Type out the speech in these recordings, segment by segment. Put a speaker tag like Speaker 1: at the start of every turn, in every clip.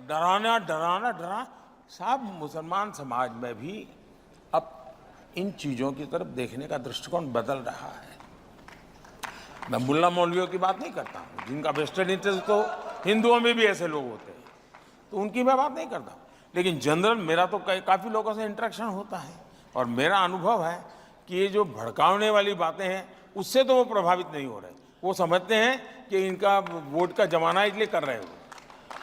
Speaker 1: डराना डराना डरा साहब, मुसलमान समाज में भी अब इन चीजों की तरफ देखने का दृष्टिकोण बदल रहा है। मैं मुल्ला मौलवियों की बात नहीं करता हूँ, जिनका वेस्टेड इंटरेस्ट, तो हिंदुओं में भी ऐसे लोग होते हैं, तो उनकी मैं बात नहीं करता। लेकिन जनरल मेरा तो काफ़ी लोगों से इंटरेक्शन होता है और मेरा अनुभव है कि ये जो भड़काने वाली बातें हैं उससे तो वो प्रभावित नहीं हो रहे। वो समझते हैं कि इनका वोट का जमाना इसलिए कर रहे हो।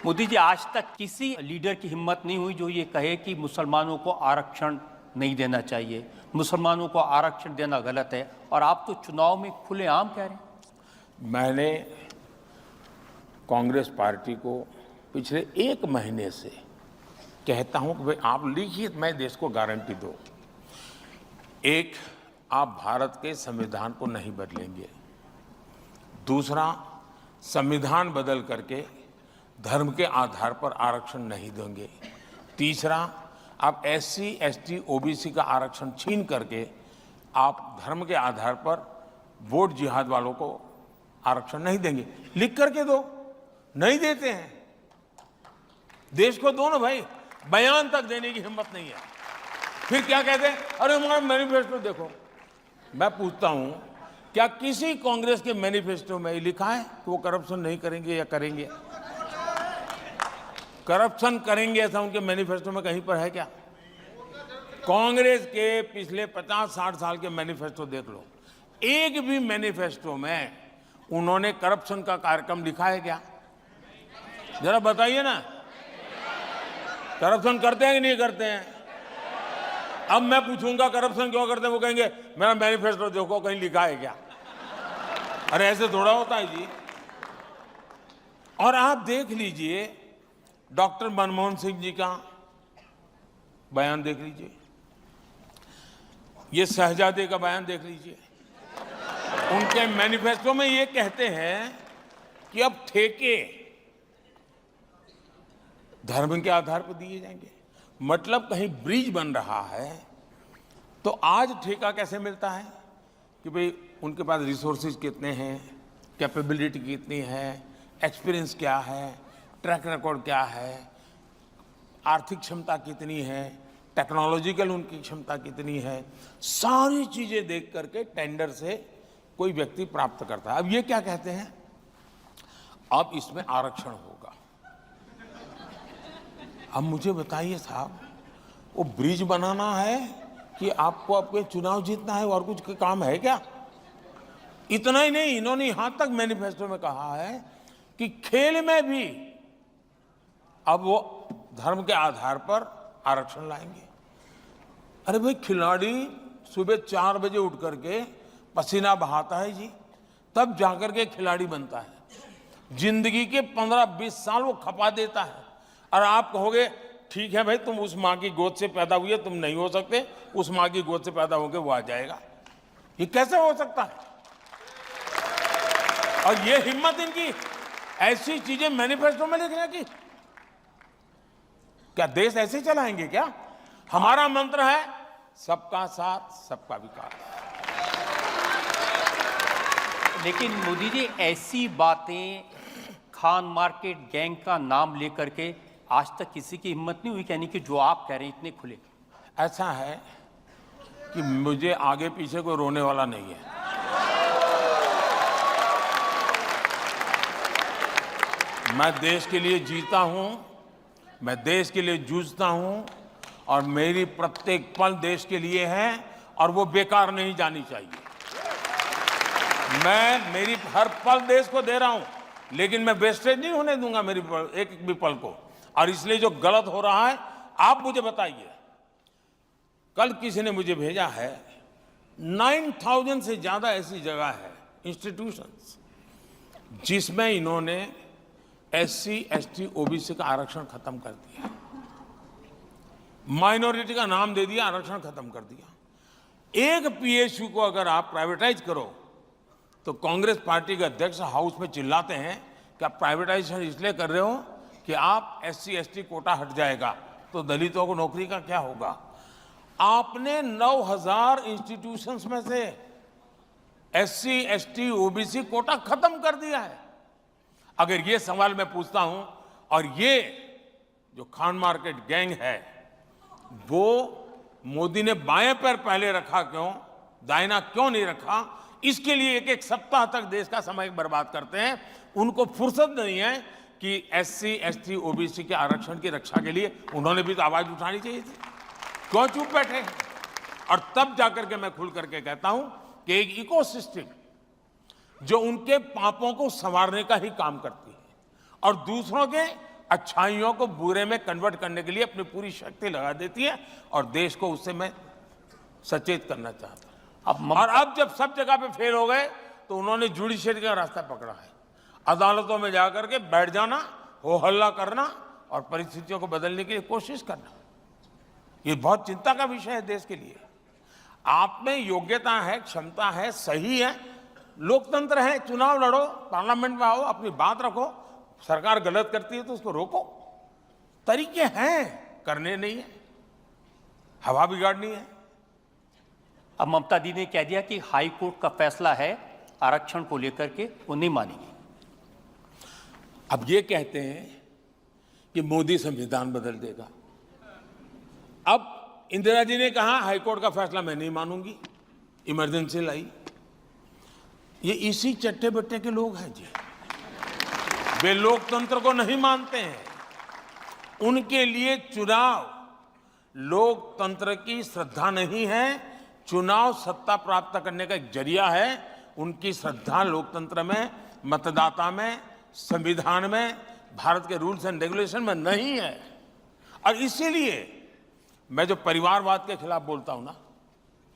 Speaker 2: मोदी जी, आज तक किसी लीडर की हिम्मत नहीं हुई जो ये कहे कि मुसलमानों को आरक्षण नहीं देना चाहिए, मुसलमानों को आरक्षण देना गलत है, और आप तो चुनाव में खुलेआम कह रहे हैं।
Speaker 1: मैंने कांग्रेस पार्टी को पिछले 1 महीने से कहता हूं कि भाई आप लिखिए, मैं देश को गारंटी दो। एक, आप भारत के संविधान को नहीं बदलेंगे। दूसरा, संविधान बदल करके धर्म के आधार पर आरक्षण नहीं देंगे। तीसरा, आप SC, ST, OBC का आरक्षण छीन करके आप धर्म के आधार पर वोट जिहाद वालों को आरक्षण नहीं देंगे। लिख करके दो, नहीं देते हैं। देश को दो ना भाई, बयान तक देने की हिम्मत नहीं है। फिर क्या कहते हैं, अरे हमारा मैनिफेस्टो देखो। मैं पूछता हूं, क्या किसी कांग्रेस के मैनिफेस्टो में लिखा है कि वो करप्शन नहीं करेंगे या करेंगे? करप्शन करेंगे ऐसा उनके मैनिफेस्टो में कहीं पर है क्या? कांग्रेस के पिछले 50-60 साल के मैनिफेस्टो देख लो, एक भी मैनिफेस्टो में उन्होंने करप्शन का कार्यक्रम लिखा है क्या? जरा बताइए ना, करप्शन करते हैं कि नहीं करते हैं? अब मैं पूछूंगा करप्शन क्यों करते हैं, वो कहेंगे मेरा मैनिफेस्टो देखो कहीं लिखा है क्या? अरे ऐसे थोड़ा होता है जी। और आप देख लीजिए डॉक्टर मनमोहन सिंह जी का बयान देख लीजिए, ये शहजादे का बयान देख लीजिए। उनके मैनिफेस्टो में ये कहते हैं कि अब ठेके धर्म के आधार पर दिए जाएंगे। मतलब कहीं ब्रिज बन रहा है तो आज ठेका कैसे मिलता है कि भाई उनके पास रिसोर्सेज कितने हैं, कैपेबिलिटी कितनी है, एक्सपीरियंस क्या है, ट्रैक रिकॉर्ड क्या है, आर्थिक क्षमता कितनी है, टेक्नोलॉजिकल उनकी क्षमता कितनी है, सारी चीजें देख करके टेंडर से कोई व्यक्ति प्राप्त करता है। अब ये क्या कहते हैं, अब इसमें आरक्षण होगा। अब मुझे बताइए साहब, वो ब्रिज बनाना है कि आपको आपके चुनाव जीतना है और कुछ काम है क्या? इतना ही नहीं, इन्होंने यहां तक मैनिफेस्टो में कहा है कि खेल में भी अब वो धर्म के आधार पर आरक्षण लाएंगे। अरे भाई, खिलाड़ी सुबह 4 बजे उठ करके पसीना बहाता है जी, तब जाकर के खिलाड़ी बनता है। जिंदगी के 15-20 साल वो खपा देता है, और आप कहोगे ठीक है भाई, तुम उस माँ की गोद से पैदा हुए, तुम नहीं हो सकते, उस माँ की गोद से पैदा होकर वो आ जाएगा। ये कैसे हो सकता है? और ये हिम्मत इनकी ऐसी चीजें मैनिफेस्टो में लिखने की। क्या देश ऐसे चलाएंगे क्या? हमारा मंत्र है सबका साथ सबका विकास।
Speaker 2: लेकिन मोदी जी, ऐसी बातें खान मार्केट गैंग का नाम लेकर के आज तक किसी की हिम्मत नहीं हुई कहने की, जो आप कह रहे हैं इतने खुले।
Speaker 1: ऐसा है कि मुझे आगे पीछे कोई रोने वाला नहीं है। मैं देश के लिए जीता हूं, मैं देश के लिए जूझता हूं, और मेरी प्रत्येक पल देश के लिए है और वो बेकार नहीं जानी चाहिए। मैं मेरी हर पल देश को दे रहा हूं, लेकिन मैं वेस्टेज नहीं होने दूंगा मेरी एक भी पल को। और इसलिए जो गलत हो रहा है, आप मुझे बताइए। कल किसी ने मुझे भेजा है 9000 से ज्यादा ऐसी जगह है, इंस्टीट्यूशंस, जिसमें इन्होंने SC, ST, OBC का आरक्षण खत्म कर दिया, माइनॉरिटी का नाम दे दिया, आरक्षण खत्म कर दिया। एक PSU को अगर आप प्राइवेटाइज करो तो कांग्रेस पार्टी के अध्यक्ष हाउस में चिल्लाते हैं कि आप प्राइवेटाइजेशन इसलिए कर रहे हो कि आप SC, ST कोटा हट जाएगा तो दलितों को नौकरी का क्या होगा। आपने 9000 इंस्टीट्यूशंस में से SC, ST, OBC कोटा खत्म कर दिया है। अगर ये सवाल मैं पूछता हूं और ये जो खान मार्केट गैंग है, वो मोदी ने बाएं पैर पहले रखा क्यों, दाहिना क्यों नहीं रखा, इसके लिए एक एक सप्ताह तक देश का समय बर्बाद करते हैं। उनको फुर्सत नहीं है कि एससी, एसटी, ओबीसी के आरक्षण की रक्षा के लिए उन्होंने भी तो आवाज उठानी चाहिए थी। क्यों चुप बैठे हैं? और तब जाकर के मैं खुल करके कहता हूं कि एक इकोसिस्टम जो उनके पापों को संवारने का ही काम करती है और दूसरों के अच्छाइयों को बुरे में कन्वर्ट करने के लिए अपनी पूरी शक्ति लगा देती है, और देश को उससे मैं सचेत करना चाहता हूं। और अब जब सब जगह पे फेल हो गए तो उन्होंने जुडिशरी का रास्ता पकड़ा है, अदालतों में जाकर के बैठ जाना, हो हल्ला करना और परिस्थितियों को बदलने की कोशिश करना। ये बहुत चिंता का विषय है देश के लिए। आप में योग्यता है, क्षमता है, सही है, लोकतंत्र है, चुनाव लड़ो, पार्लियामेंट में आओ, अपनी बात रखो, सरकार गलत करती है तो उसको रोको, तरीके हैं, करने नहीं है, हवा बिगाड़नी है।
Speaker 2: अब ममता दी ने कह दिया कि हाई कोर्ट का फैसला है आरक्षण को लेकर के, वो नहीं मानेगी।
Speaker 1: अब ये कहते हैं कि मोदी संविधान बदल देगा। अब इंदिरा जी ने कहा हाईकोर्ट का फैसला मैं नहीं मानूंगी, इमरजेंसी लाई। ये इसी चट्टे बट्टे के लोग हैं जी, वे लोकतंत्र को नहीं मानते हैं। उनके लिए चुनाव लोकतंत्र की श्रद्धा नहीं है, चुनाव सत्ता प्राप्त करने का एक जरिया है। उनकी श्रद्धा लोकतंत्र में, मतदाता में, संविधान में, भारत के रूल्स एंड रेगुलेशन में नहीं है। और इसीलिए मैं जो परिवारवाद के खिलाफ बोलता हूं ना,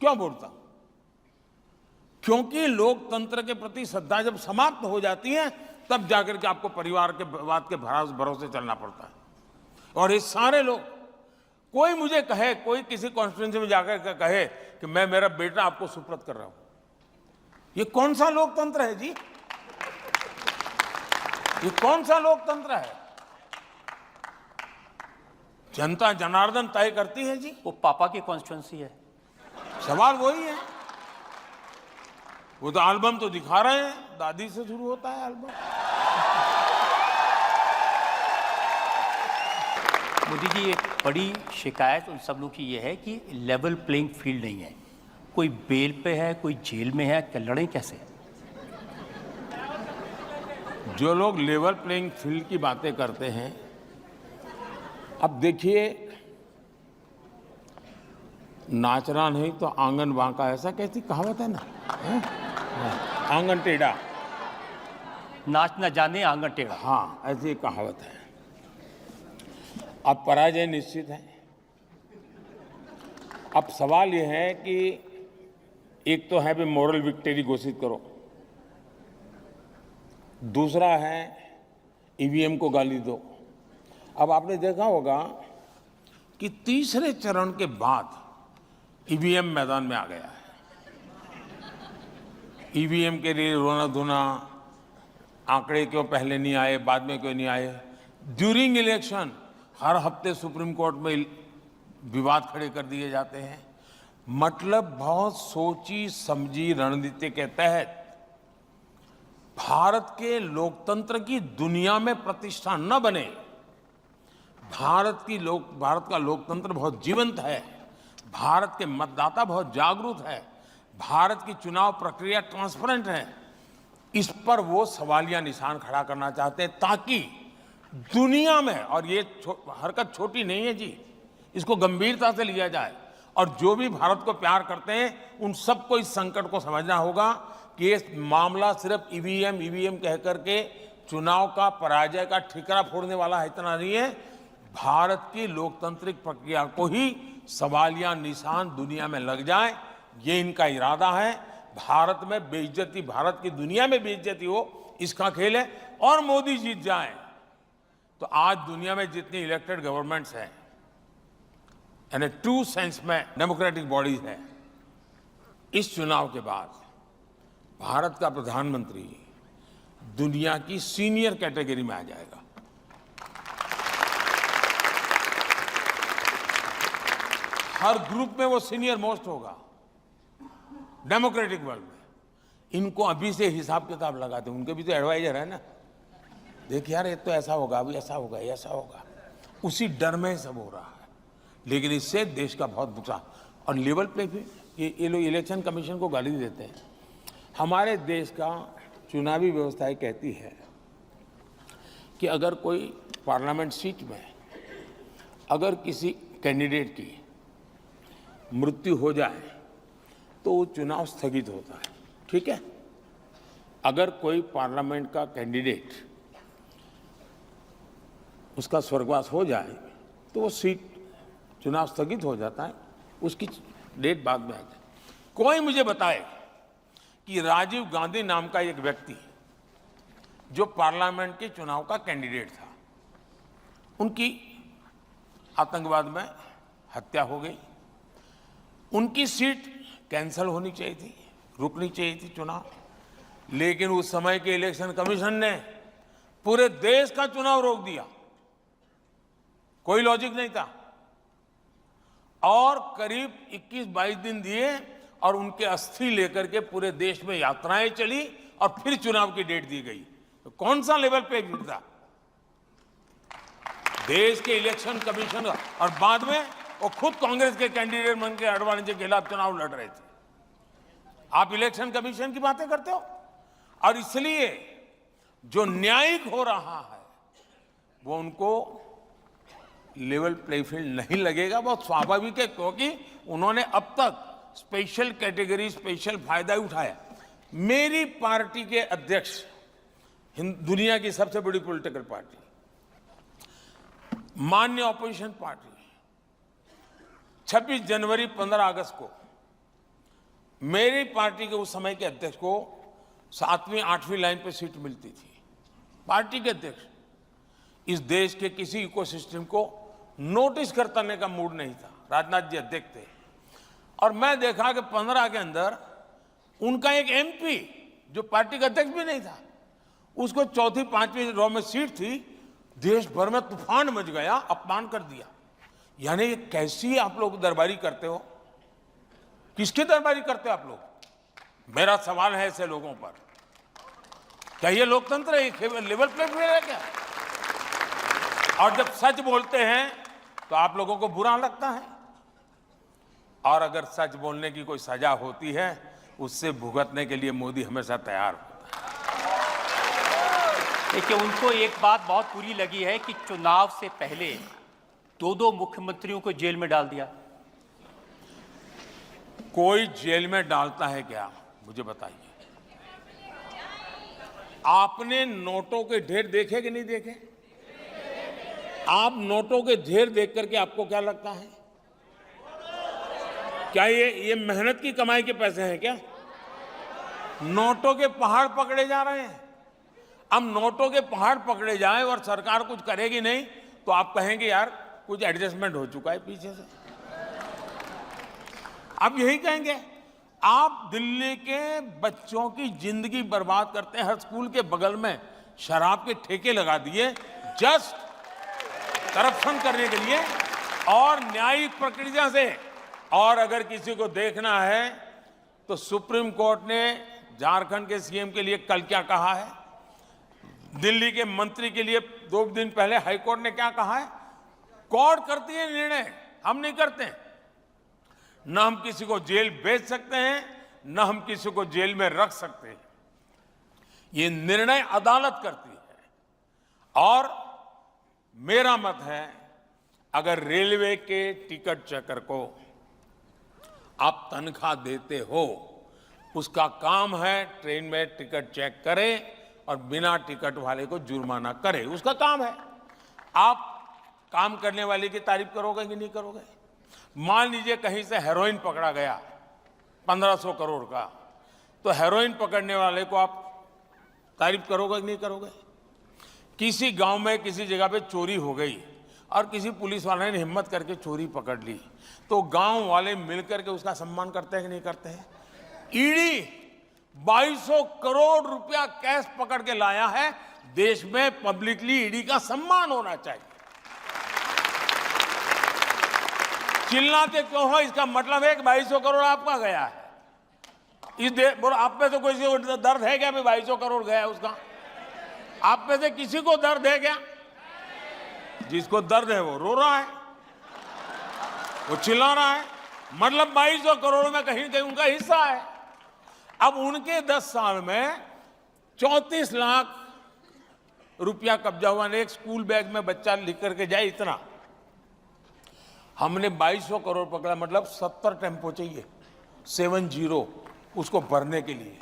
Speaker 1: क्यों बोलता हूं? क्योंकि लोकतंत्र के प्रति श्रद्धा जब समाप्त हो जाती है तब जाकर के आपको परिवार के बात के भरोसे चलना पड़ता है। और ये सारे लोग, कोई मुझे कहे, कोई किसी कॉन्स्टिट्यूंसी में जाकर के कहे कि मैं मेरा बेटा आपको सुपुर्द कर रहा हूं, ये कौन सा लोकतंत्र है जी? ये कौन सा लोकतंत्र है? जनता जनार्दन तय करती है जी।
Speaker 2: वो पापा की कॉन्स्टिट्यूंसी है।
Speaker 1: सवाल वही है। वो तो एल्बम तो दिखा रहे हैं, दादी से शुरू होता है एल्बम।
Speaker 2: मोदी जी, एक बड़ी शिकायत उन सब लोगों की ये है कि लेवल प्लेइंग फील्ड नहीं है। कोई बेल पे है, कोई जेल में है, क्या लड़ें कैसे?
Speaker 1: जो लोग लेवल प्लेइंग फील्ड की बातें करते हैं, अब देखिए, नाचना नहीं तो आंगन बांका, ऐसा कैसी कहावत है ना, आंगन टेढ़ा,
Speaker 2: नाच न जाने आंगन टेढ़ा।
Speaker 1: हाँ, ऐसी कहावत है। अब पराजय निश्चित है। अब सवाल यह है कि एक तो है भी मॉरल विक्ट्री घोषित करो, दूसरा है ईवीएम को गाली दो। अब आपने देखा होगा कि तीसरे चरण के बाद ईवीएम मैदान में आ गया है। ईवीएम के लिए रोना धोना, आंकड़े क्यों पहले नहीं आए, बाद में क्यों नहीं आए, ड्यूरिंग इलेक्शन हर हफ्ते सुप्रीम कोर्ट में विवाद खड़े कर दिए जाते हैं। मतलब बहुत सोची समझी रणनीति के तहत भारत के लोकतंत्र की दुनिया में प्रतिष्ठा न बने। भारत का लोकतंत्र बहुत जीवंत है, भारत के मतदाता बहुत जागरूक है, भारत की चुनाव प्रक्रिया ट्रांसपेरेंट है। इस पर वो सवालिया निशान खड़ा करना चाहते हैं ताकि दुनिया में, और ये हरकत छोटी नहीं है जी, इसको गंभीरता से लिया जाए। और जो भी भारत को प्यार करते हैं उन सबको इस संकट को समझना होगा कि ये मामला सिर्फ ईवीएम कह करके चुनाव का पराजय का ठिकरा फोड़ने वाला है, इतना नहीं है। भारत की लोकतांत्रिक प्रक्रिया को ही सवालिया निशान दुनिया में लग जाए, ये इनका इरादा है। भारत में बेइज्जती, भारत की दुनिया में बेइज्जती हो, इसका खेल है। और मोदी जीत जाए तो आज दुनिया में जितनी इलेक्टेड गवर्नमेंट्स हैं, यानी ट्रू सेंस में डेमोक्रेटिक बॉडीज है, इस चुनाव के बाद भारत का प्रधानमंत्री दुनिया की सीनियर कैटेगरी में आ जाएगा। हर ग्रुप में वो सीनियर मोस्ट होगा डेमोक्रेटिक वर्ल्ड में। इनको अभी से हिसाब किताब लगाते, उनके भी तो एडवाइजर है ना, देखिए यार ये तो ऐसा होगा, अभी ऐसा होगा, ऐसा होगा। उसी डर में सब हो रहा है, लेकिन इससे देश का बहुत नुकसान। और लेवल पे भी ये लोग इलेक्शन कमीशन को गाली देते हैं। हमारे देश का चुनावी व्यवस्था ये कहती है कि अगर कोई पार्लियामेंट सीट में अगर किसी कैंडिडेट की मृत्यु हो जाए तो वो चुनाव स्थगित होता है, ठीक है। अगर कोई पार्लियामेंट का कैंडिडेट उसका स्वर्गवास हो जाए तो वो सीट चुनाव स्थगित हो जाता है, उसकी डेट बाद में आ जाए। कोई मुझे बताए कि राजीव गांधी नाम का एक व्यक्ति जो पार्लियामेंट के चुनाव का कैंडिडेट था, उनकी आतंकवाद में हत्या हो गई, उनकी सीट कैंसिल होनी चाहिए थी, रुकनी चाहिए थी चुनाव, लेकिन उस समय के इलेक्शन कमीशन ने पूरे देश का चुनाव रोक दिया। कोई लॉजिक नहीं था और करीब 21-22 दिन दिए और उनके अस्थि लेकर के पूरे देश में यात्राएं चली और फिर चुनाव की डेट दी गई। तो कौन सा लेवल पे था देश के इलेक्शन कमीशन? और बाद में वो खुद कांग्रेस के कैंडिडेट बन के आडवाणी के खिलाफ चुनाव लड़ रहे थे। आप इलेक्शन कमीशन की बातें करते हो। और इसलिए जो न्यायिक हो रहा है वो उनको लेवल प्ले फील्ड नहीं लगेगा। बहुत स्वाभाविक है, क्योंकि उन्होंने अब तक स्पेशल कैटेगरी, स्पेशल फायदा उठाया। मेरी पार्टी के अध्यक्ष, दुनिया की सबसे बड़ी पॉलिटिकल पार्टी, मान्य ऑपोजिशन पार्टी, 26 जनवरी 15 अगस्त को मेरी पार्टी के उस समय के अध्यक्ष को 7वीं 8वीं लाइन पे सीट मिलती थी। पार्टी के अध्यक्ष इस देश के किसी इकोसिस्टम को नोटिस करने का मूड नहीं था। राजनाथ जी अध्यक्ष थे और मैं देखा कि 15 के अंदर उनका एक एमपी जो पार्टी का अध्यक्ष भी नहीं था, उसको 4थी 5वीं रो में सीट थी। देश भर में तूफान मच गया, अपमान कर दिया। यानी कैसी आप लोग दरबारी करते हो? किसकी दरबारी करते हो आप लोग? मेरा सवाल है ऐसे लोगों पर, क्या ये लोकतंत्र है? लेवल प्ले है क्या? और जब सच बोलते हैं तो आप लोगों को बुरा लगता है, और अगर सच बोलने की कोई सजा होती है उससे भुगतने के लिए मोदी हमेशा तैयार होता है।
Speaker 2: देखिए, उनको एक बात बहुत बुरी लगी है कि चुनाव से पहले 2 मुख्यमंत्रियों को जेल में डाल दिया।
Speaker 1: कोई जेल में डालता है क्या? मुझे बताइए। आपने नोटों के ढेर देखे कि नहीं देखे? आप नोटों के ढेर देख करके आपको क्या लगता है? क्या ये मेहनत की कमाई के पैसे हैं क्या? नोटों के पहाड़ पकड़े जा रहे हैं। अब नोटों के पहाड़ पकड़े जाए और सरकार कुछ करेगी नहीं तो आप कहेंगे यार कुछ एडजस्टमेंट हो चुका है पीछे से। आप यही कहेंगे। आप दिल्ली के बच्चों की जिंदगी बर्बाद करते हैं। हर स्कूल के बगल में शराब के ठेके लगा दिए जस्ट करप्शन करने के लिए और न्यायिक प्रक्रिया से। और अगर किसी को देखना है तो सुप्रीम कोर्ट ने झारखंड के सीएम के लिए कल क्या कहा है, दिल्ली के मंत्री के लिए 2 दिन पहले हाईकोर्ट ने क्या कहा है। कोर्ट करती है निर्णय, हम नहीं करते। न हम किसी को जेल भेज सकते हैं, न हम किसी को जेल में रख सकते हैं। ये निर्णय अदालत करती है। और मेरा मत है, अगर रेलवे के टिकट चेकर को आप तनख्वाह देते हो, उसका काम है ट्रेन में टिकट चेक करे और बिना टिकट वाले को जुर्माना करे, उसका काम है। आप काम करने वाले की तारीफ करोगे कि नहीं करोगे? मान लीजिए कहीं से हेरोइन पकड़ा गया 1500 करोड़ का, तो हेरोइन पकड़ने वाले को आप तारीफ करोगे कि नहीं करोगे? किसी गांव में किसी जगह पे चोरी हो गई और किसी पुलिस वाले ने हिम्मत करके चोरी पकड़ ली, तो गांव वाले मिलकर के उसका सम्मान करते हैं कि नहीं करते हैं? ईडी 2200 करोड़ रुपया कैश पकड़ के लाया है। देश में पब्लिकली ईडी का सम्मान होना चाहिए। चिल्लाते क्यों हो? इसका मतलब है कि 2200 करोड़ आपका गया है। आप में से कोई को दर्द है क्या? 2200 करोड़ गया उसका? आप में से किसी को दर्द है क्या? जिसको दर्द है वो रो रहा है, वो चिल्ला रहा है। मतलब 2200 करोड़ में कहीं कहीं उनका हिस्सा है। अब उनके 10 साल में 34 लाख रुपया कब्जा हुआ। एक स्कूल बैग में बच्चा लिख करके जाए इतना। हमने 2200 करोड़ पकड़ा, मतलब 70 टेम्पो चाहिए, 70 उसको भरने के लिए।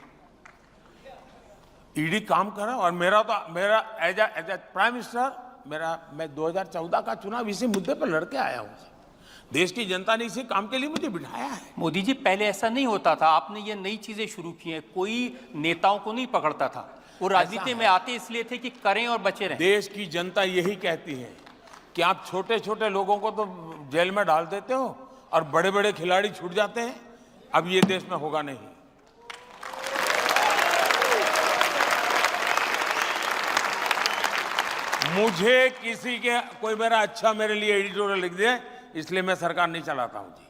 Speaker 1: ईडी काम कर रहा। और मेरा एज ए प्राइम मिनिस्टर मैं 2014 का चुनाव इसी मुद्दे पर लड़के आया हूं। देश की जनता ने इसी काम के लिए मुझे बिठाया है।
Speaker 2: मोदी जी, पहले ऐसा नहीं होता था, आपने ये नई चीजें शुरू की हैं। कोई नेताओं को नहीं पकड़ता था, वो राजनीति में आते इसलिए थे कि करें और बचे रहें।
Speaker 1: देश की जनता यही कहती है कि आप छोटे छोटे लोगों को तो जेल में डाल देते हो और बड़े बड़े खिलाड़ी छूट जाते हैं। अब ये देश में होगा नहीं। मुझे किसी के कोई मेरा अच्छा मेरे लिए एडिटोरियल लिख दे इसलिए मैं सरकार नहीं चलाता हूं जी।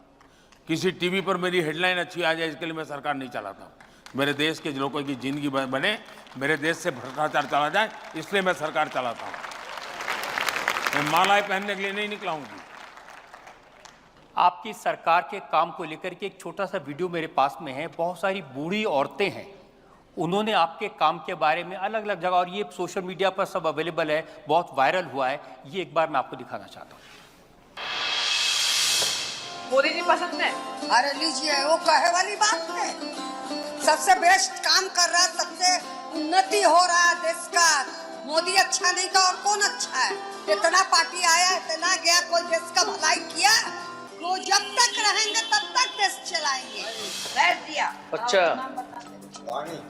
Speaker 1: किसी टीवी पर मेरी हेडलाइन अच्छी आ जाए इसके लिए मैं सरकार नहीं चलाता हूं। मेरे देश के लोगों की जिंदगी बने, मेरे देश से भ्रष्टाचार चला जाए, इसलिए मैं सरकार चलाता हूं। मैं मालाएं पहनने के लिए नहीं निकला हूं जी।
Speaker 2: आपकी सरकार के काम को लेकर के एक छोटा सा वीडियो मेरे पास में है। बहुत सारी बूढ़ी औरतें हैं, उन्होंने आपके काम के बारे में अलग अलग जगह, और ये सोशल मीडिया पर सब अवेलेबल है, बहुत वायरल हुआ है। ये एक बार मैं आपको दिखाना चाहता हूँ।
Speaker 3: मोदी जी पसंद है?
Speaker 4: अरे लीजिए, वो कहे वाली बात है। सबसे बेस्ट काम कर रहा, सबसे उन्नति हो रहा है देश का। मोदी अच्छा नहीं तो और कौन अच्छा है? इतना पार्टी आया, इतना गया, कोई देश का भलाई किया? वो जब तक रहेंगे तब तक देश चलाएंगे।
Speaker 3: गैस दिया,
Speaker 5: अच्छा,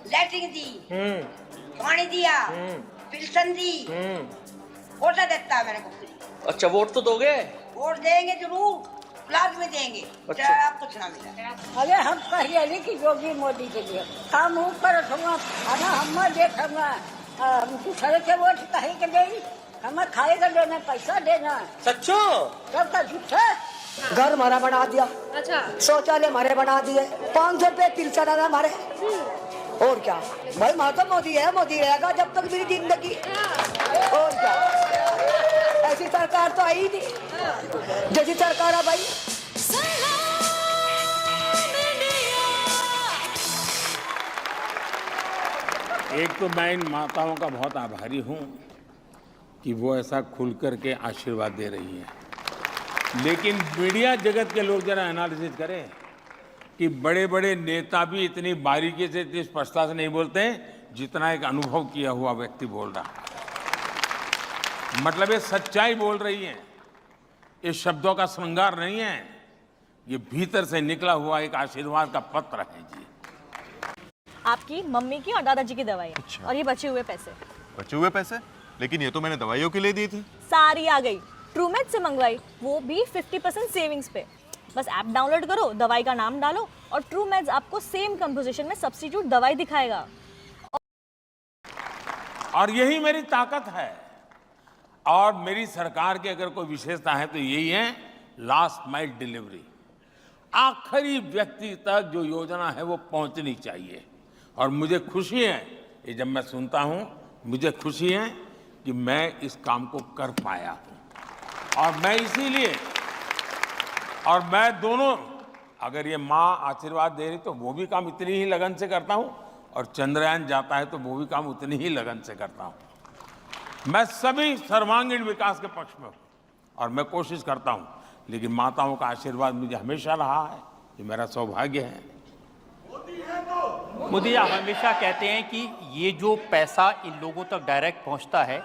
Speaker 3: लैट्रिन दी, पानी दिया, पेंशन दी, वोट देता है मेरे को।
Speaker 5: अच्छा, वोट तो दोगे?
Speaker 3: वोट देंगे जरूर, लाज में देंगे।
Speaker 5: अच्छा।
Speaker 3: चाहे आप कुछ ना मिला।
Speaker 4: अरे हम कहिए नहीं कि योगी मोदी के लिए काम ऊपर खाना हम देखा दूसरे के वोट कहीं के दे, हमें खाएगा देना, पैसा देना।
Speaker 5: सच्चो?
Speaker 4: सब का झूठा। घर हमारा बना दिया,
Speaker 6: अच्छा,
Speaker 4: शौचालय हमारे बना दिए, 500 रुपए तिल चढ़ाना हमारे। और क्या भाई, वहाँ तो मोदी है, मोदी रहेगा जब तक मेरी जिंदगी। और क्या, ऐसी सरकार तो आई नहीं जैसी सरकार है भाई।
Speaker 1: एक तो मैं इन माताओं का बहुत आभारी हूं कि वो ऐसा खुल करके आशीर्वाद दे रही हैं। लेकिन मीडिया जगत के लोग जरा एनालिसिस करें कि बड़े बड़े नेता भी इतनी बारीकी से, इतनी स्पष्टता से नहीं बोलते हैं जितना एक अनुभव किया हुआ व्यक्ति बोल रहा है। मतलब ये सच्चाई बोल रही है, ये शब्दों का श्रृंगार नहीं है, ये भीतर से निकला हुआ एक आशीर्वाद का पत्र है जी।
Speaker 6: आपकी मम्मी की और दादाजी की दवाई।
Speaker 7: अच्छा।
Speaker 6: और ये बचे हुए पैसे
Speaker 7: बचे हुए पैसे? लेकिन ये तो मैंने दवाइयों के लिए दी थी।
Speaker 6: सारी आ गई, ट्रूमेट से मंगवाई, वो भी 50% सेविंग्स पे। बस ऐप डाउनलोड करो, दवाई का नाम डालो और ट्रूमेट्स आपको सेम कंपोजिशन में सब्स्टिट्यूट दवाई दिखाएगा।
Speaker 1: और यही मेरी ताकत है। और मेरी सरकार की अगर कोई विशेषता है तो यही है लास्ट माइल डिलीवरी। आखिरी व्यक्ति तक जो योजना है वो पहुंचनी चाहिए। और मुझे खुशी है, ये जब मैं सुनता हूं, मुझे खुशी है कि मैं इस काम को कर पाया हूं। और मैं इसीलिए, और मैं दोनों, अगर ये माँ आशीर्वाद दे रही तो वो भी काम इतनी ही लगन से करता हूं, और चंद्रयान जाता है तो वो भी काम उतनी ही लगन से करता हूं। मैं सभी सर्वांगीण विकास के पक्ष में हूं और मैं कोशिश करता हूं, लेकिन माताओं का आशीर्वाद मुझे हमेशा रहा है, ये मेरा सौभाग्य है।
Speaker 2: मोदी जी, आप हमेशा कहते हैं कि ये जो पैसा इन लोगों तक डायरेक्ट पहुंचता है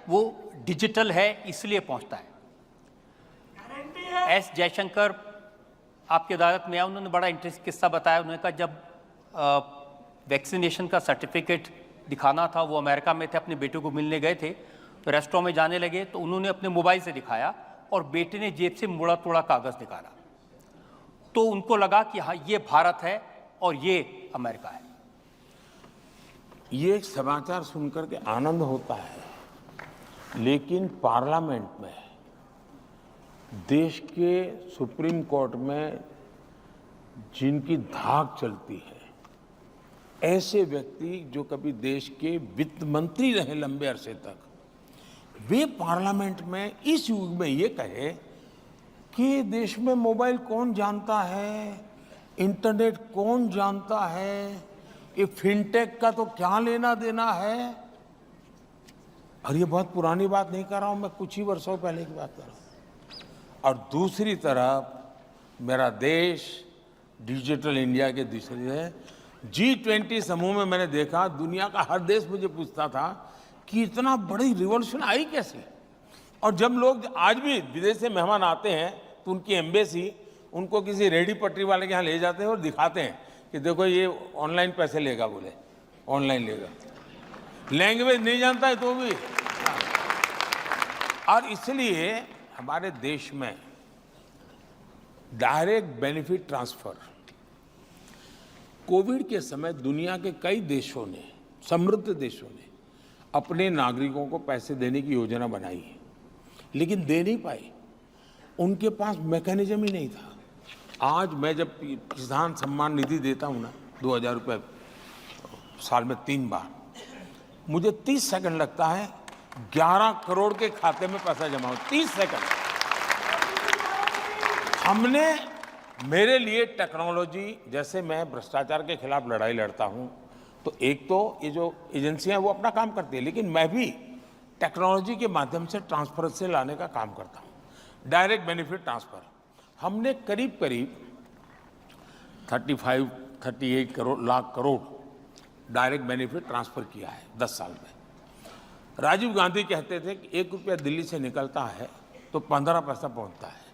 Speaker 2: वो डिजिटल है, इसलिए पहुंचता है। एस जयशंकर आपकी अदालत में आया, उन्होंने बड़ा इंटरेस्टिंग किस्सा बताया। उन्होंने कहा जब वैक्सीनेशन का सर्टिफिकेट दिखाना था, वो अमेरिका में थे, अपने बेटे को मिलने गए थे, तो रेस्टोरेंट में जाने लगे तो उन्होंने अपने मोबाइल से दिखाया और बेटे ने जेब से मुड़ा तोड़ा कागज़ निकाला। तो उनको लगा कि हाँ, ये भारत है और ये अमेरिका है।
Speaker 1: ये समाचार सुनकर के आनंद होता है, लेकिन पार्लियामेंट में, देश के सुप्रीम कोर्ट में जिनकी धाक चलती है, ऐसे व्यक्ति जो कभी देश के वित्त मंत्री रहे लंबे अरसे तक, वे पार्लियामेंट में इस युग में ये कहे कि देश में मोबाइल कौन जानता है, इंटरनेट कौन जानता है, ये फिनटेक का तो क्या लेना देना है। और ये बहुत पुरानी बात नहीं कर रहा हूं मैं, कुछ ही वर्षों पहले की बात कर रहा हूं। और दूसरी तरफ मेरा देश डिजिटल इंडिया के दूसरी है। G20 समूह में मैंने देखा दुनिया का हर देश मुझे पूछता था कि इतना बड़ी रिवॉल्यूशन आई कैसे। और जब लोग आज भी विदेश से मेहमान आते हैं तो उनकी एम्बेसी उनको किसी रेडी पटरी वाले के यहाँ ले जाते हैं और दिखाते हैं कि देखो ये ऑनलाइन पैसे लेगा, बोले ऑनलाइन लेगा, लैंग्वेज नहीं जानता है तो भी। और इसलिए हमारे देश में डायरेक्ट बेनिफिट ट्रांसफर कोविड के समय दुनिया के कई देशों ने, समृद्ध देशों ने अपने नागरिकों को पैसे देने की योजना बनाई है, लेकिन दे नहीं पाए, उनके पास मैकेनिज्म ही नहीं था। आज मैं जब किसान सम्मान निधि देता हूं ना, 2000 रुपये साल में 3 बार, मुझे 30 सेकंड लगता है 11 करोड़ के खाते में पैसा जमा हो, 30 सेकंड। हमने, मेरे लिए टेक्नोलॉजी, जैसे मैं भ्रष्टाचार के खिलाफ लड़ाई लड़ता हूं, तो एक तो ये जो एजेंसियां वो अपना काम करती है, लेकिन मैं भी टेक्नोलॉजी के माध्यम से ट्रांसपेरेंसी लाने का काम करता हूं। डायरेक्ट बेनिफिट ट्रांसफर हमने करीब करीब 38 lakh crore direct benefit transfer किया है 10 साल में। राजीव गांधी कहते थे कि 1 रुपया दिल्ली से निकलता है तो 15 पैसा पहुंचता है।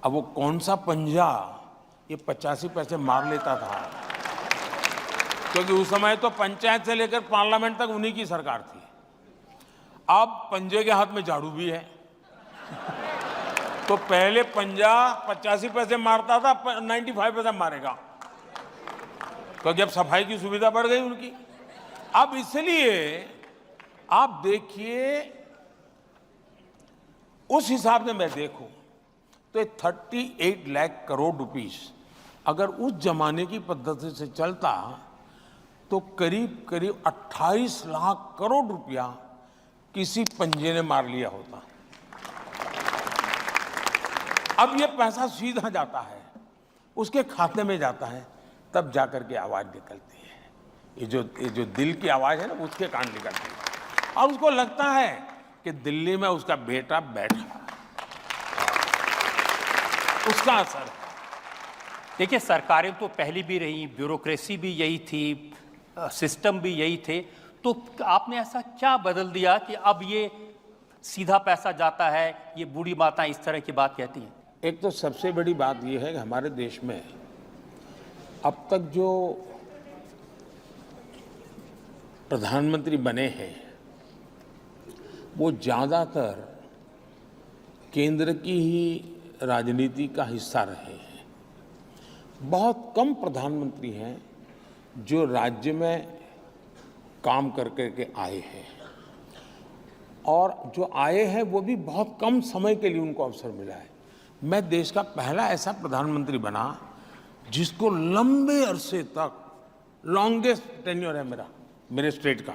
Speaker 1: अब वो कौन सा पंजा ये 85 पैसे मार लेता था, क्योंकि उस समय तो पंचायत से लेकर पार्लियामेंट तक उन्हीं की सरकार थी। अब पंजे के हाथ में झाड़ू भी है तो पहले पंजा 85 पैसे मारता था, 95 पैसे मारेगा, क्योंकि अब सफाई की सुविधा बढ़ गई उनकी। अब इसलिए आप देखिए, उस हिसाब से मैं देखूं तो 38 लाख करोड़ रुपीस अगर उस जमाने की पद्धति से चलता तो करीब करीब 28 लाख करोड़ रुपया किसी पंजे ने मार लिया होता। अब ये पैसा सीधा जाता है, उसके खाते में जाता है, तब जाकर के आवाज निकलती है। ये जो दिल की आवाज है ना, उसके कान निकलती है और उसको लगता है कि दिल्ली में उसका बेटा बैठा, उसका असर है।
Speaker 2: देखिए, सरकारें तो पहले भी रही, ब्यूरोक्रेसी भी यही थी, सिस्टम भी यही थे, तो आपने ऐसा क्या बदल दिया कि अब ये सीधा पैसा जाता है, ये बूढ़ी माताएं इस तरह की बात कहती हैं?
Speaker 1: एक तो सबसे बड़ी बात यह है कि हमारे देश में अब तक जो प्रधानमंत्री बने हैं वो ज़्यादातर केंद्र की ही राजनीति का हिस्सा रहे हैं। बहुत कम प्रधानमंत्री हैं जो राज्य में काम करके आए हैं, और जो आए हैं वो भी बहुत कम समय के लिए उनको अवसर मिला है। मैं देश का पहला ऐसा प्रधानमंत्री बना जिसको लंबे अरसे तक, लॉन्गेस्ट टेन्योर है मेरे स्टेट का,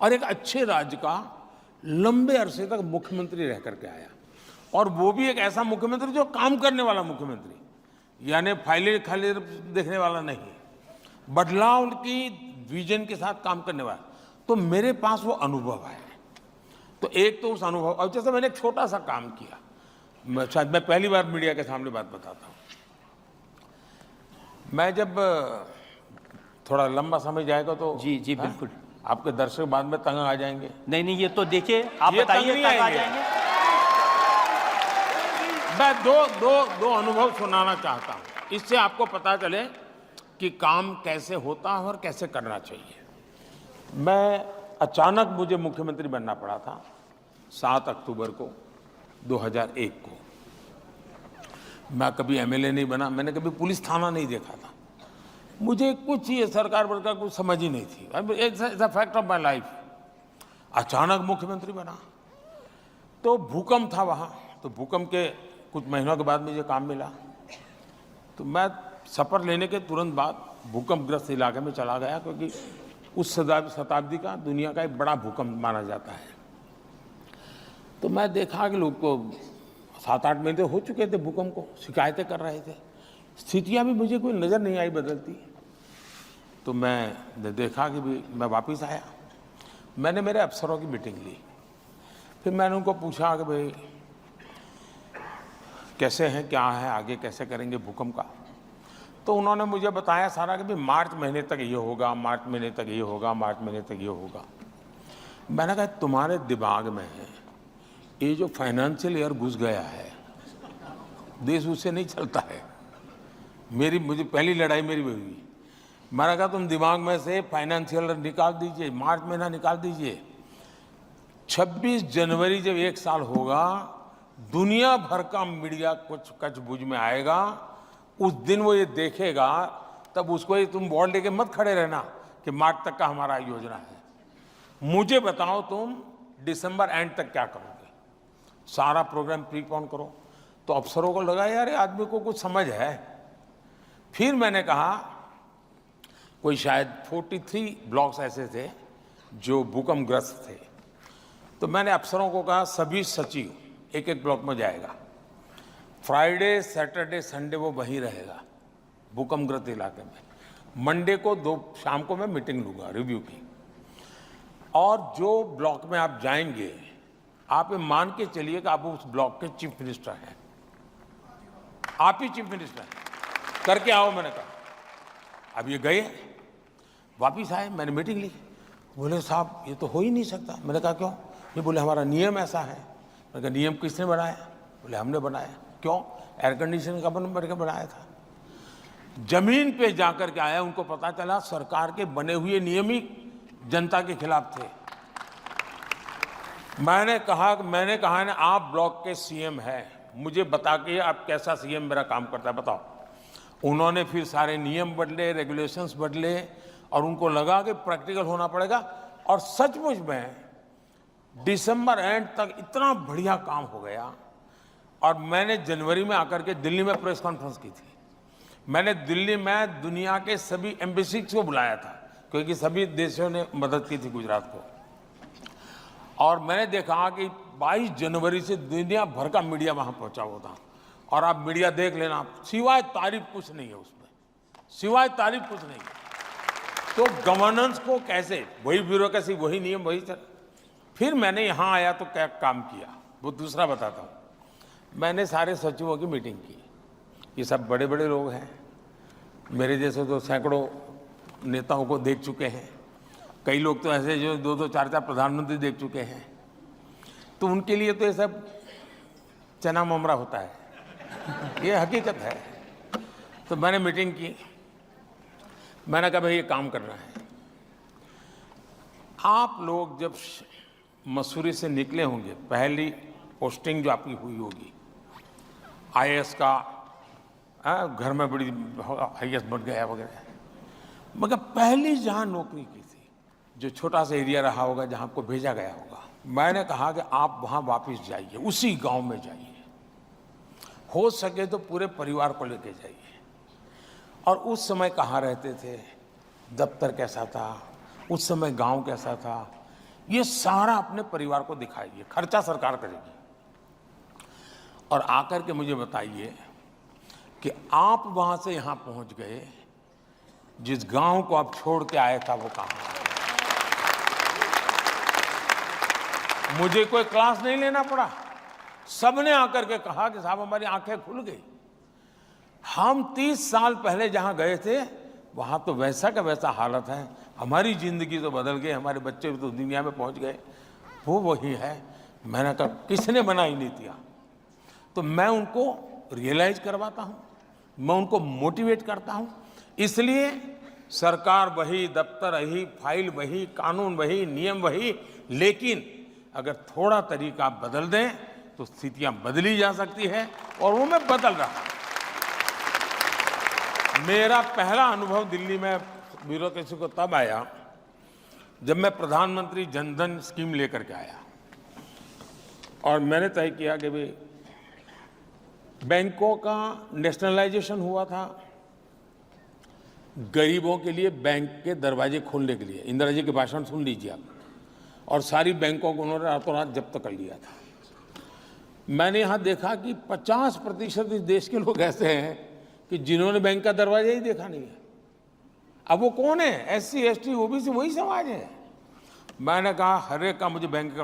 Speaker 1: और एक अच्छे राज्य का लंबे अरसे तक मुख्यमंत्री रह करके आया। और वो भी एक ऐसा मुख्यमंत्री जो काम करने वाला मुख्यमंत्री, यानी फाइलें खाली देखने वाला नहीं, बदलाव की विजन के साथ काम करने वाला। तो मेरे पास वो अनुभव है। तो एक तो उस अनुभव, और जैसे मैंने एक छोटा सा काम किया, शायद मैं पहली बार मीडिया के सामने बात बताता हूँ। मैं जब थोड़ा लंबा समय जाएगा तो
Speaker 2: जी बिल्कुल,
Speaker 1: आपके दर्शक बाद में तंग आ जाएंगे।
Speaker 2: नहीं, ये तो देखिए, आप बताइए, तंग आ जाएंगे।
Speaker 1: मैं दो अनुभव सुनाना चाहता हूँ, इससे आपको पता चले कि काम कैसे होता है और कैसे करना चाहिए। मैं अचानक मुझे मुख्यमंत्री बनना पड़ा था 7 अक्टूबर को 2001 को। मैं कभी एमएलए नहीं बना, मैंने कभी पुलिस थाना नहीं देखा था, मुझे कुछ ये सरकार वर्कार कुछ समझ ही नहीं थी। It's a fact of my life. अचानक मुख्यमंत्री बना तो भूकंप था वहाँ, तो भूकंप के कुछ महीनों के बाद मुझे काम मिला। तो मैं शपथ लेने के तुरंत बाद भूकंपग्रस्त इलाके में चला गया, क्योंकि उस शताब्दी का दुनिया का एक बड़ा भूकंप माना जाता है। तो मैं देखा कि लोग को 7-8 महीने हो चुके थे भूकंप को, शिकायतें कर रहे थे, स्थितियां भी मुझे कोई नज़र नहीं आई बदलती। तो मैं देखा कि भी मैं वापस आया, मैंने मेरे अफसरों की मीटिंग ली, फिर मैंने उनको पूछा कि भाई कैसे हैं, क्या है, आगे कैसे करेंगे भूकंप का। तो उन्होंने मुझे बताया सारा कि भाई मार्च महीने तक ये होगा, मार्च महीने तक ये होगा, मार्च महीने तक ये होगा। मैंने कहा तुम्हारे दिमाग में है ये जो फाइनेंशियल ईयर घुस गया है, देश उससे नहीं चलता है। मुझे पहली लड़ाई मेरी वही हुई। मैंने कहा तुम दिमाग में से फाइनेंशियल ईयर निकाल दीजिए, मार्च महीना निकाल दीजिए। 26 जनवरी जब 1 साल होगा, दुनिया भर का मीडिया कुछ कचबुझ में आएगा, उस दिन वो ये देखेगा, तब उसको ये तुम बॉल लेके मत खड़े रहना कि मार्च तक का हमारा योजना है। मुझे बताओ तुम दिसंबर एंड तक क्या करोगे, सारा प्रोग्राम प्रीपोन करो। तो अफसरों को लगा यार ये आदमी को कुछ समझ है। फिर मैंने कहा कोई शायद 43 ब्लॉक्स ऐसे थे जो भूकंपग्रस्त थे, तो मैंने अफसरों को कहा सभी सचिव एक एक ब्लॉक में जाएगा, फ्राइडे सैटरडे संडे वो वहीं रहेगा भूकंपग्रस्त इलाके में। मंडे को शाम को मैं मीटिंग लूंगा रिव्यू की, और जो ब्लॉक में आप जाएंगे आप ये मान के चलिए कि आप उस ब्लॉक के चीफ मिनिस्टर हैं, आप ही चीफ मिनिस्टर हैं, करके आओ। मैंने कहा अब ये गए, वापिस आए, मैंने मीटिंग ली। बोले साहब ये तो हो ही नहीं सकता। मैंने कहा क्यों? ये बोले हमारा नियम ऐसा है। मैंने कहा नियम किसने बनाया? बोले हमने बनाया। क्यों? एयर कंडीशन का करके बनाया था। जमीन पे जाकर के आया, उनको पता चला सरकार के बने हुए नियम ही जनता के खिलाफ थे। मैंने कहा ना आप ब्लॉक के सीएम हैं, मुझे बता के आप कैसा सीएम मेरा काम करता है बताओ। उन्होंने फिर सारे नियम बदले, रेगुलेशंस बदले, और उनको लगा कि प्रैक्टिकल होना पड़ेगा। और सचमुच में दिसंबर एंड तक इतना बढ़िया काम हो गया। और मैंने जनवरी में आकर के दिल्ली में प्रेस कॉन्फ्रेंस की थी। मैंने दिल्ली में दुनिया के सभी एम्बेसीज को बुलाया था, क्योंकि सभी देशों ने मदद की थी गुजरात को। और मैंने देखा कि 22 जनवरी से दुनिया भर का मीडिया वहां पहुंचा हुआ था। और आप मीडिया देख लेना, सिवाय तारीफ कुछ नहीं है उसमें, सिवाय तारीफ कुछ नहीं है। तो गवर्नेंस को कैसे, वही ब्यूरोक्रेसी, वही नियम, वही चल। फिर मैंने यहाँ आया तो क्या काम किया वो दूसरा बताता हूँ। मैंने सारे सचिवों की मीटिंग की। ये सब बड़े बड़े लोग हैं, मेरे जैसे तो सैकड़ों नेताओं को देख चुके हैं। कई लोग तो ऐसे जो 2-2, 4-4 प्रधानमंत्री देख चुके हैं। तो उनके लिए तो ये सब चना ममरा होता है, ये हकीकत है। तो मैंने मीटिंग की। मैंने कहा भाई ये काम करना है। आप लोग जब मसूरी से निकले होंगे, पहली पोस्टिंग जो आपकी हुई होगी आईएएस का, घर में बड़ी आईएएस बन गया वगैरह, मगर पहली जहां नौकरी की थी, जो छोटा सा एरिया रहा होगा जहां आपको भेजा गया होगा, मैंने कहा कि आप वहां वापस जाइए, उसी गांव में जाइए, हो सके तो पूरे परिवार को लेके जाइए। और उस समय कहाँ रहते थे, दफ्तर कैसा था, उस समय गांव कैसा था, ये सारा अपने परिवार को दिखाइए, खर्चा सरकार करेगी। और आकर के मुझे बताइए कि आप वहां से यहां पहुंच गए, जिस गांव को आप छोड़ के आए था वो कहां? मुझे कोई क्लास नहीं लेना पड़ा, सबने आकर के कहा कि साहब हमारी आंखें खुल गई। हम 30 साल पहले जहां गए थे वहां तो वैसा का वैसा हालत है, हमारी जिंदगी तो बदल गई, हमारे बच्चे तो दुनिया में पहुंच गए, वो वही है। मैंने कहा किसने बनाई नीतियां? तो मैं उनको रियलाइज करवाता हूं, मैं उनको मोटिवेट करता हूं। इसलिए सरकार वही, दफ्तर वही, फाइल वही, कानून वही, नियम वही, लेकिन अगर थोड़ा तरीका बदल दें तो स्थितियां बदली जा सकती है, और वो मैं बदल रहा हूं। मेरा पहला अनुभव दिल्ली में ब्यूरोक्रेसी को तब आया जब मैं प्रधानमंत्री जनधन स्कीम लेकर के आया, और मैंने तय किया कि भाई बैंकों का नेशनलाइजेशन हुआ था, गरीबों के लिए बैंक के दरवाजे खोलने के लिए। इंदिरा जी के भाषण सुन लीजिए आप। और सारी बैंकों को उन्होंने रातों रात जब्त कर लिया था। मैंने यहाँ देखा कि 50% इस देश के लोग ऐसे हैं कि जिन्होंने बैंक का दरवाजा ही देखा नहीं है। अब वो कौन है? SC ST OBC वही समाज है। मैंने कहा हर एक का मुझे बैंक का